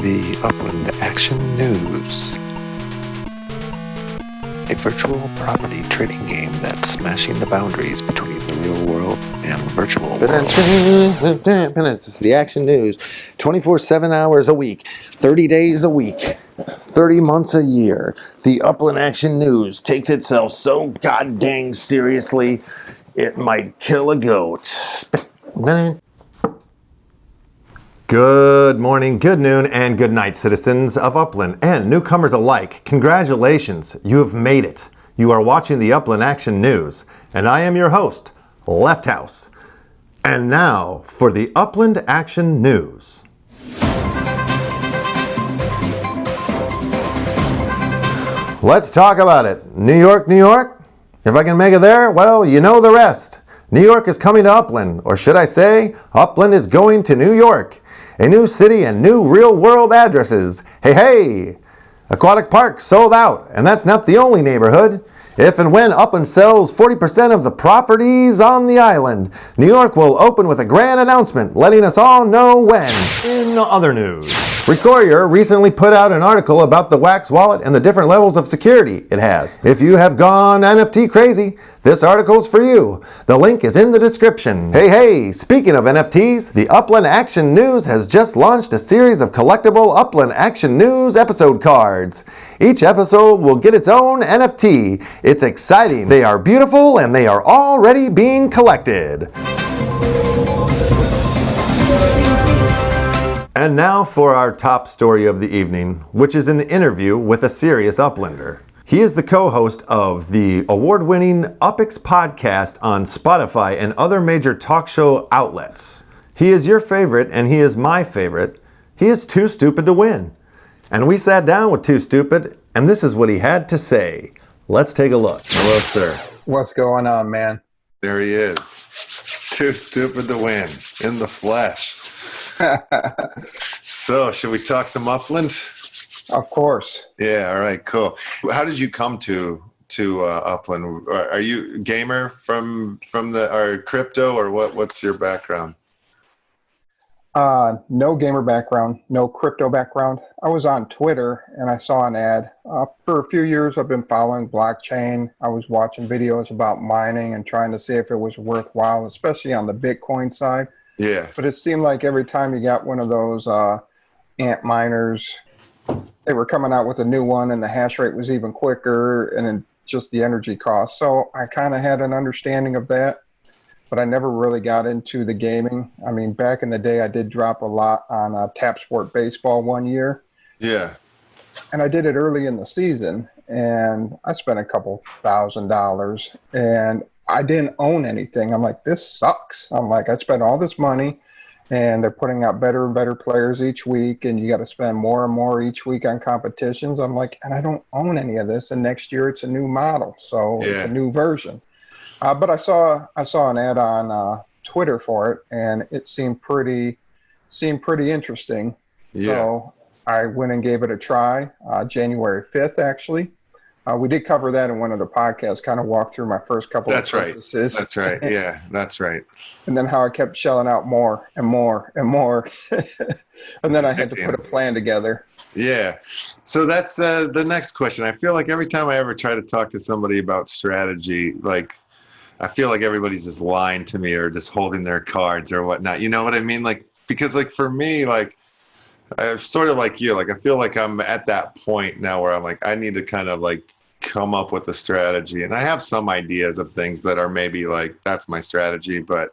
The Upland Action News. A virtual property trading game that's smashing the boundaries between the real world and virtual world. It's the Action News, 24/7 hours a week, 30 days a week, 30 months a year. The Upland Action News takes itself so goddamn seriously, it might kill a goat. Good morning, good noon, and good night, citizens of Upland and newcomers alike. Congratulations, you have made it. You are watching the Upland Action News, and I am your host, LeftHouse. And now for the Upland Action News. Let's talk about it. New York, New York? If I can make it there, well, you know the rest. New York is coming to Upland, or should I say, Upland is going to New York. A new city and new real-world addresses. Hey, hey! Aquatic Park sold out, and that's not the only neighborhood. If and when Upland sells 40% of the properties on the island, New York will open with a grand announcement letting us all know when. In other news, Recourier recently put out an article about the Wax wallet and the different levels of security it has. If you have gone NFT crazy, this article's for you. The link is in the description. Hey, hey, speaking of NFTs, the Upland Action News has just launched a series of collectible Upland Action News episode cards. Each episode will get its own NFT. It's exciting. They are beautiful and they are already being collected. And now for our top story of the evening, which is an interview with a serious Uplander. He is the co-host of the award-winning UPX Podcast on Spotify and other major talk show outlets. He is your favorite and he is my favorite. He is too stupid to win. And we sat down with Too Stupid, and this is what he had to say. Let's take a look. Hello, sir. What's going on, man? There he is. Too stupid to win, in the flesh. So, should we talk some Upland? Of course. Yeah, all right, cool. How did you come to Upland? Are you a gamer from or crypto, or what's your background? No gamer background, no crypto background. I was on Twitter and I saw an ad. For a few years, I've been following blockchain. I was watching videos about mining and trying to see if it was worthwhile, especially on the Bitcoin side. Yeah. But it seemed like every time you got one of those ant miners, they were coming out with a new one and the hash rate was even quicker and then just the energy cost. So I kind of had an understanding of that. But I never really got into the gaming. I mean, back in the day, I did drop a lot on Tap Sport Baseball one year. Yeah. And I did it early in the season, and I spent a couple $1,000s, and I didn't own anything. I'm like, this sucks. I'm like, I spent all this money, and they're putting out better and better players each week, and you got to spend more and more each week on competitions. I'm like, and I don't own any of this, and next year it's a new model, so it's a new version. But I saw an ad on Twitter for it, and it seemed pretty interesting. Yeah. So I went and gave it a try. January 5th, actually. We did cover that in one of the podcasts. Kind of walked through my first couple of purchases. That's right. Yeah, that's right. And then how I kept shelling out more and more and more, and then I had to put a plan together. Yeah. So that's the next question. I feel like every time I ever try to talk to somebody about strategy, I feel like everybody's just lying to me or just holding their cards or whatnot. You know what I mean? Because for me, I'm sort of like you. I feel like I'm at that point now where I'm like, I need to kind of come up with a strategy. And I have some ideas of things that are maybe that's my strategy. But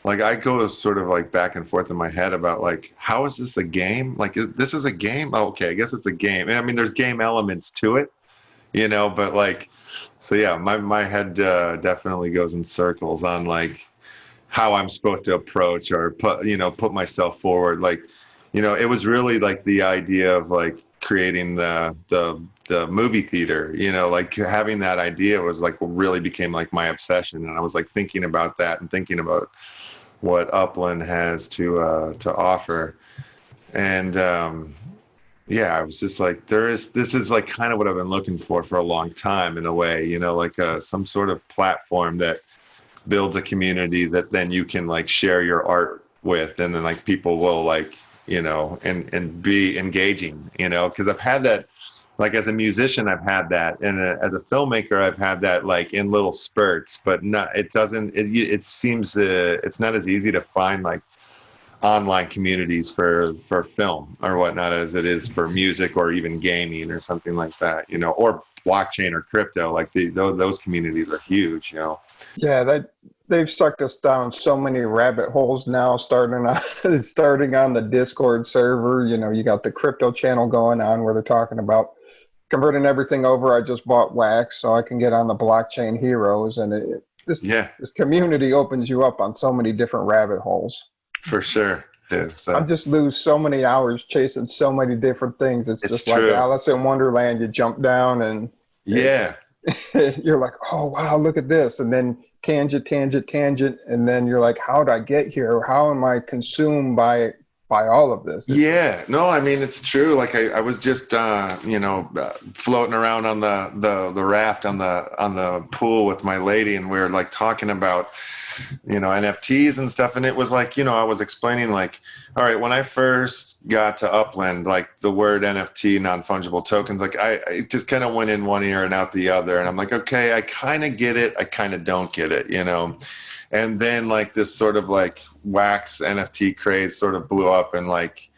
I go sort of back and forth in my head about how is this a game? This is a game? Oh, okay, I guess it's a game. I mean, there's game elements to it, but so yeah, my head definitely goes in circles on how I'm supposed to approach or put myself forward. It was really the idea of creating the movie theater. Having that idea was really became my obsession, and I was thinking about that and thinking about what Upland has to offer, and yeah, I was just this is kind of what I've been looking for a long time in a way, some sort of platform that builds a community that then you can share your art with, and then people will you know, and be engaging, you know, because I've had that, like as a musician, I've had that, and as a filmmaker, I've had that like in little spurts, but not, it seems it's not as easy to find like online communities for film or whatnot as it is for music or even gaming or something like that, you know, or blockchain or crypto. Like those communities are huge, you know. Yeah, they've sucked us down so many rabbit holes now, starting on the Discord server. You know, you got the crypto channel going on where they're talking about converting everything over. I just bought Wax so I can get on the blockchain heroes, and this community opens you up on so many different rabbit holes. For sure. Yeah, so. I just lose so many hours chasing so many different things. It's just true. like Alice in Wonderland. You jump down and you're like, oh wow, look at this, and then tangent, and then you're like, how did I get here? How am I consumed by all of this? Yeah, no, I mean, it's true. Like I was just floating around on the raft on the pool with my lady, and we were like talking about, you know, NFTs and stuff. And it was like, you know, I was explaining like, all right, when I first got to Upland, like the word NFT, non-fungible tokens, like I just kind of went in one ear and out the other. And I'm like, okay, I kind of get it. I kind of don't get it, you know? And then like this sort of like Wax NFT craze sort of blew up, and like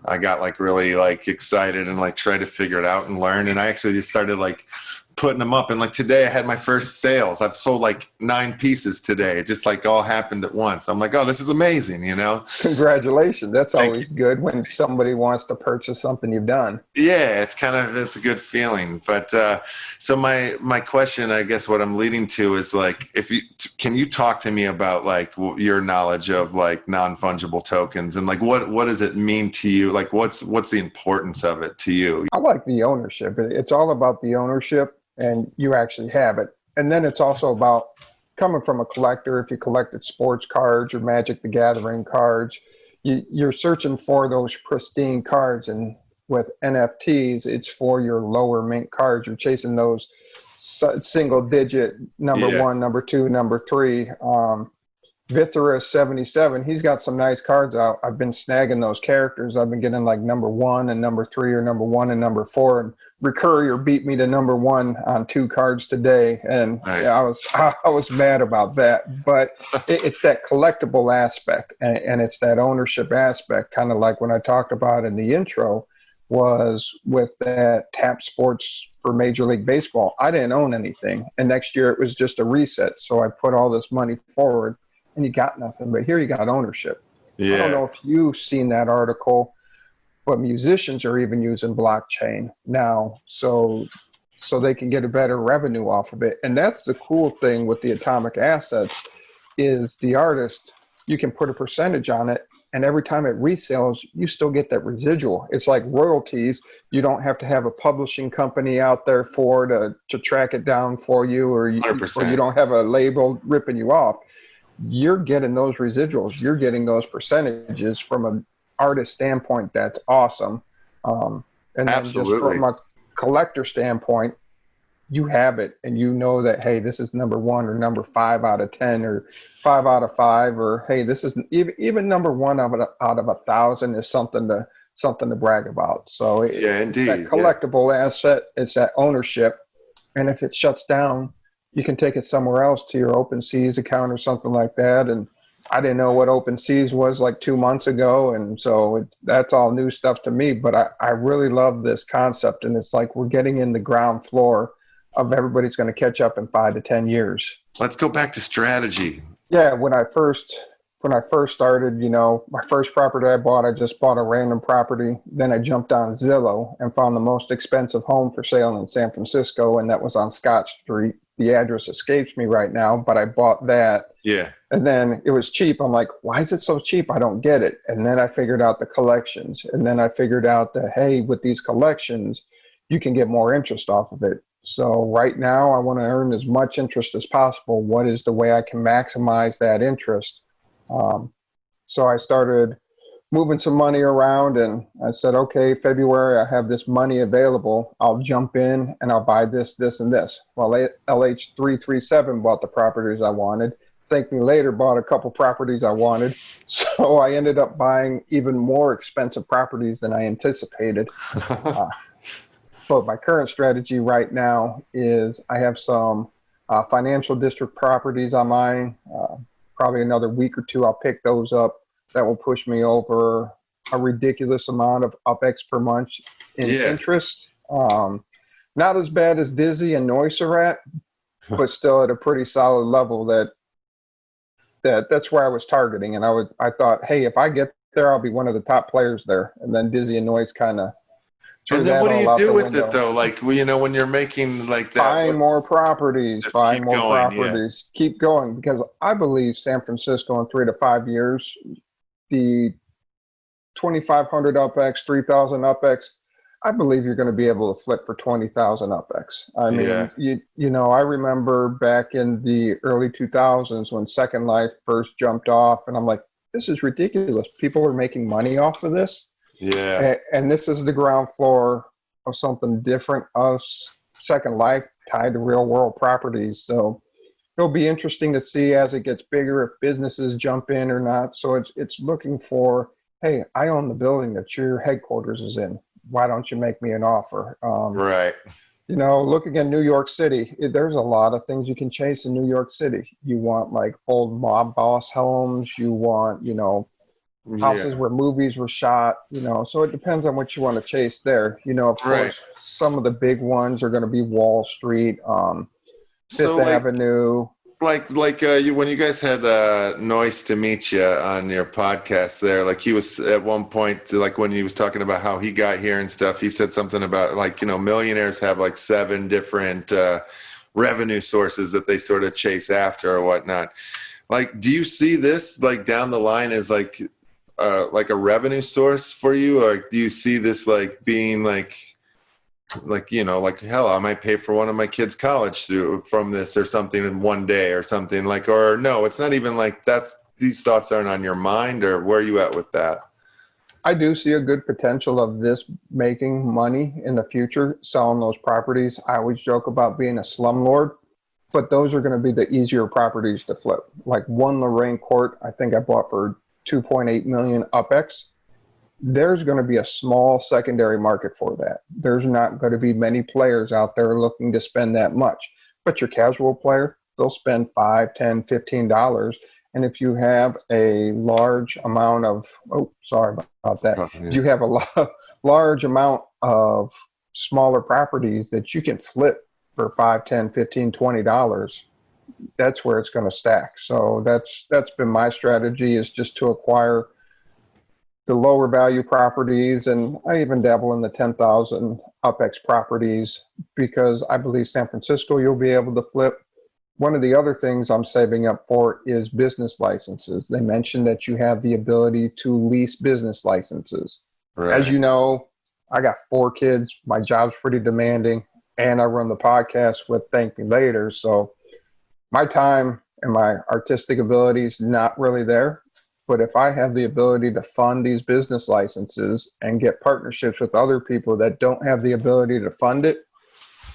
I got like really like excited and like tried to figure it out and learn. And I actually just started like putting them up, and like today I had my first sales. I've sold like 9 pieces today. It just like all happened at once. I'm like, oh, this is amazing, you know? Congratulations. That's always good when somebody wants to purchase something you've done. Yeah, it's a good feeling. But so my question, I guess what I'm leading to is like, can you talk to me about like your knowledge of like non-fungible tokens, and like what does it mean to you? Like what's the importance of it to you? I like the ownership. It's all about the ownership, and you actually have it. And then it's also about coming from a collector. If you collected sports cards or Magic the Gathering cards, you're searching for those pristine cards. And with NFTs, it's for your lower mint cards. You're chasing those single digit number 1, number 2, number 3. Vithera 77, he's got some nice cards out. I've been snagging those characters. I've been getting like number 1 and number 3, or number 1 and number 4. And Recurrier beat me to number 1 on 2 cards today, and nice. Yeah, I was mad about that. But it's that collectible aspect, and it's that ownership aspect, kind of like when I talked about in the intro, was with that Tap Sports for Major League Baseball. I didn't own anything, and next year it was just a reset. So I put all this money forward, and you got nothing. But here you got ownership. Yeah. I don't know if you've seen that article, but musicians are even using blockchain now, so they can get a better revenue off of it. And that's the cool thing with the atomic assets, is the artist, you can put a percentage on it, and every time it resells, you still get that residual. It's like royalties. You don't have to have a publishing company out there to track it down for you, or you don't have a label ripping you off. You're getting those residuals. You're getting those percentages from an artist standpoint. That's awesome. And then Absolutely. Just from a collector standpoint, you have it, and you know that, hey, this is number 1 or number 5 out of 10 or 5 out of 5, or hey, this is even number 1 out of 1,000 is something to brag about. So indeed, that collectible asset, it's that ownership, and if it shuts down, you can take it somewhere else to your OpenSeas account or something like that. And I didn't know what OpenSeas was like 2 months ago, and so that's all new stuff to me. But I really love this concept, and it's like we're getting in the ground floor of everybody's going to catch up in 5 to 10 years. Let's go back to strategy. Yeah, when I first started, you know, my first property I just bought a random property. Then I jumped on Zillow and found the most expensive home for sale in San Francisco, and that was on Scott Street. The address escapes me right now, but I bought that. Yeah. And then it was cheap. I'm like, why is it so cheap? I don't get it. And then I figured out the collections. And then I figured out that, hey, with these collections, you can get more interest off of it. So right now I want to earn as much interest as possible. What is the way I can maximize that interest? So I started moving some money around, and I said, okay, February, I have this money available. I'll jump in and I'll buy this, this, and this. Well, LH337 bought the properties I wanted. thank me later, bought a couple properties I wanted. So I ended up buying even more expensive properties than I anticipated. But my current strategy right now is I have some financial district properties on mine. Probably another week or two, I'll pick those up. That will push me over a ridiculous amount of UPX per month in interest. Not as bad as Dizzy and Noise are at, but still at a pretty solid level. That's where I was targeting, and I thought, hey, if I get there, I'll be one of the top players there. And then Dizzy and Noise kind of. And then what do you do with it though? Like, when you're making like that, buying more properties, keep going, because I believe San Francisco in 3 to 5 years, the 2,500 UPX, 3,000 UPX, I believe you're going to be able to flip for 20,000 UPX. I mean, I remember back in the early 2000s when Second Life first jumped off, and I'm like, this is ridiculous. People are making money off of this. Yeah. And this is the ground floor of something different, of Second Life tied to real world properties. So it'll be interesting to see as it gets bigger if businesses jump in or not. So it's looking for, hey, I own the building that your headquarters is in. Why don't you make me an offer? Right. Looking at New York City, there's a lot of things you can chase in New York City. You want like old mob boss homes. You want, houses where movies were shot, so it depends on what you want to chase there. Of course, some of the big ones are going to be Wall Street, Fifth Avenue. When you guys had Noise to meet you on your podcast there, like he was at one point, like when he was talking about how he got here and stuff, he said something about millionaires have like 7 different revenue sources that they sort of chase after or whatnot. Like, do you see this like down the line as like a revenue source for you? Or do you see this like being like hell, I might pay for one of my kids' college from this or something in one day or something, like, or no, it's not even like these thoughts aren't on your mind, or where are you at with that? I do see a good potential of this making money in the future, selling those properties. I always joke about being a slumlord, but those are going to be the easier properties to flip. Like one Lorraine Court, I think I bought for 2.8 million UPX. There's going to be a small secondary market for that. There's not going to be many players out there looking to spend that much. But your casual player, they'll spend $5, $10, $15. And if you have a large amount of, sorry about that. If you have a large amount of smaller properties that you can flip for $5, $10, $15, $20, that's where it's going to stack. So that's been my strategy, is just to acquire the lower value properties. And I even dabble in the 10,000 UPX properties, because I believe San Francisco, you'll be able to flip. One of the other things I'm saving up for is business licenses. They mentioned that you have the ability to lease business licenses. Right. As you know, I got 4 kids. My job's pretty demanding, and I run the podcast with Thank Me Later. So my time and my artistic ability is not really there. But if I have the ability to fund these business licenses and get partnerships with other people that don't have the ability to fund it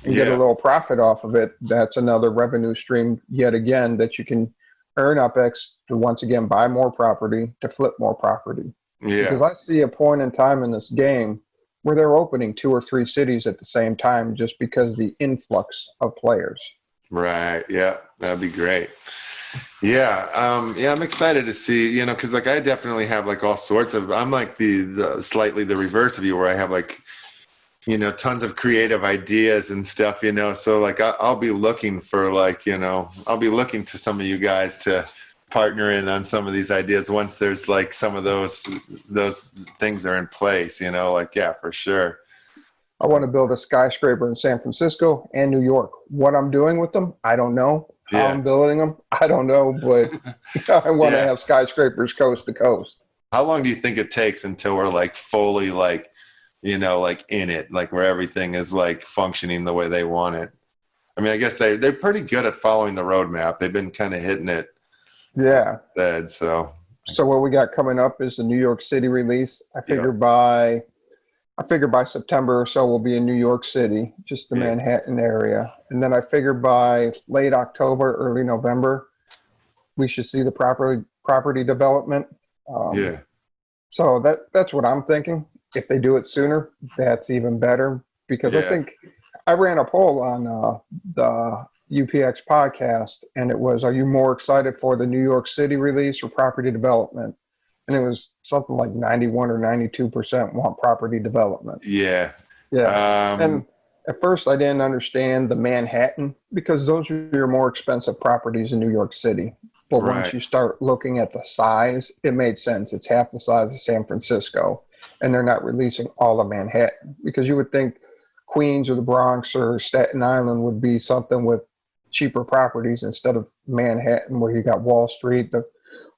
and get a little profit off of it, that's another revenue stream yet again that you can earn UPX to once again buy more property, to flip more property. Yeah. Because I see a point in time in this game where they're opening 2 or 3 cities at the same time, just because the influx of players. Right. Yeah, that'd be great. Yeah. I'm excited to see, because like I definitely have like all sorts of, I'm like the slightly the reverse of you, where I have like, tons of creative ideas and stuff, so like I'll be looking for like, I'll be looking to some of you guys to partner in on some of these ideas once there's like some of those things are in place, for sure. I want to build a skyscraper in San Francisco and New York. What I'm doing with them, I don't know. How I'm building them, I don't know, but I want to have skyscrapers coast to coast. How long do you think it takes until we're like fully like, like in it, like where everything is like functioning the way they want it? I mean, I guess they're pretty good at following the roadmap. They've been kind of hitting it. Yeah. So what we got coming up is the New York City release. I figure by September or so we'll be in New York City, just the Manhattan area. And then I figure by late October, early November, we should see the property development. Yeah. So that's what I'm thinking. If they do it sooner, that's even better, because I think I ran a poll on the UPX podcast, and it was, are you more excited for the New York City release or property development? And it was something like 91 or 92% want property development. Yeah. Yeah. And at first I didn't understand the Manhattan, because those are your more expensive properties in New York City. But once you start looking at the size, it made sense. It's half the size of San Francisco, and they're not releasing all of Manhattan, because you would think Queens or the Bronx or Staten Island would be something with cheaper properties instead of Manhattan, where you got Wall Street,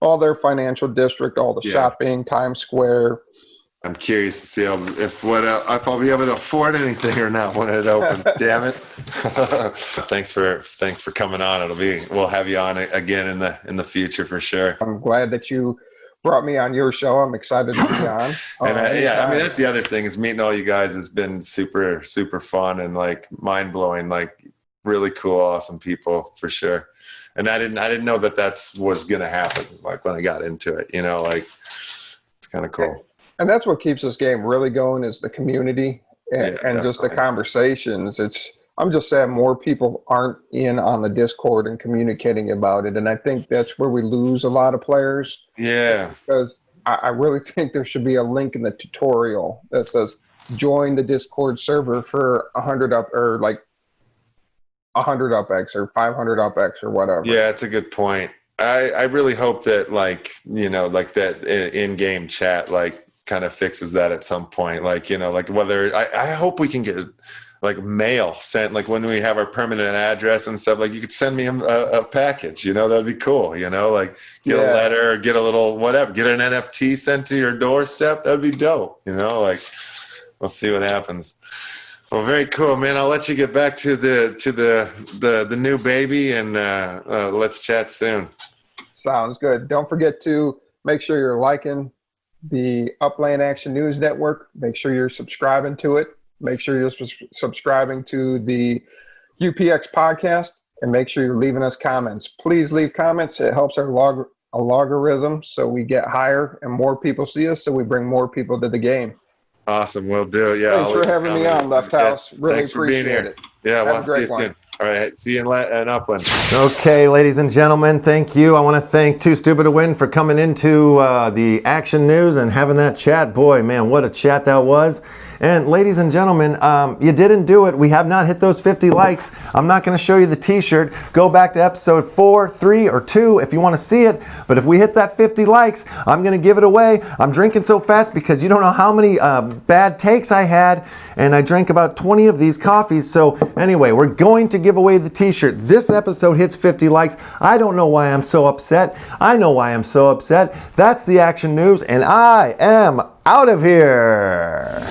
all their financial district, all the shopping, Times Square. I'm curious to see if I'll be able to afford anything or not when it opens. Damn it! Thanks for coming on. We'll have you on again in the future for sure. I'm glad that you brought me on your show. I'm excited to be on. And I mean, that's the other thing, is meeting all you guys has been super, super fun and like mind blowing. Like really cool, awesome people for sure. And I didn't know that was gonna happen. Like when I got into it, like it's kind of cool. And that's what keeps this game really going, is the community and just the conversations. I'm just sad more people aren't in on the Discord and communicating about it. And I think that's where we lose a lot of players. Yeah. Because I really think there should be a link in the tutorial that says, join the Discord server for 100 up, or like 100 UpX or 500 UpX or whatever. Yeah, it's a good point. I really hope that like that in-game chat, like, kind of fixes that at some point, like whether I hope we can get like mail sent, like when we have our permanent address and stuff, like you could send me a package, that'd be cool, like get a letter or get a little whatever, get an NFT sent to your doorstep, that'd be dope, like we'll see what happens. Well, very cool, man. I'll let you get back to the new baby, and let's chat soon. Sounds good. Don't forget to make sure you're liking the Upland Action News Network. Make sure you're subscribing to it. Make sure you're subscribing to the UPX podcast, and make sure you're leaving us comments. Please leave comments. It helps our logarithm, so we get higher and more people see us, so we bring more people to the game. Awesome. We'll do it. Yeah. Thanks for having me on, LeftHouse. Really appreciate it. Yeah. We'll see you soon. All right. See you in Upland. Okay, ladies and gentlemen, thank you. I want to thank Too Stupid to Win for coming into the Action News and having that chat. Boy, man, what a chat that was. And ladies and gentlemen, you didn't do it. We have not hit those 50 likes. I'm not going to show you the t-shirt. Go back to episode 4, 3, or 2 if you want to see it. But if we hit that 50 likes, I'm going to give it away. I'm drinking so fast because you don't know how many bad takes I had. And I drank about 20 of these coffees. So anyway, we're going to give away the t-shirt. This episode hits 50 likes. I don't know why I'm so upset. I know why I'm so upset. That's the Action News, and I am out of here.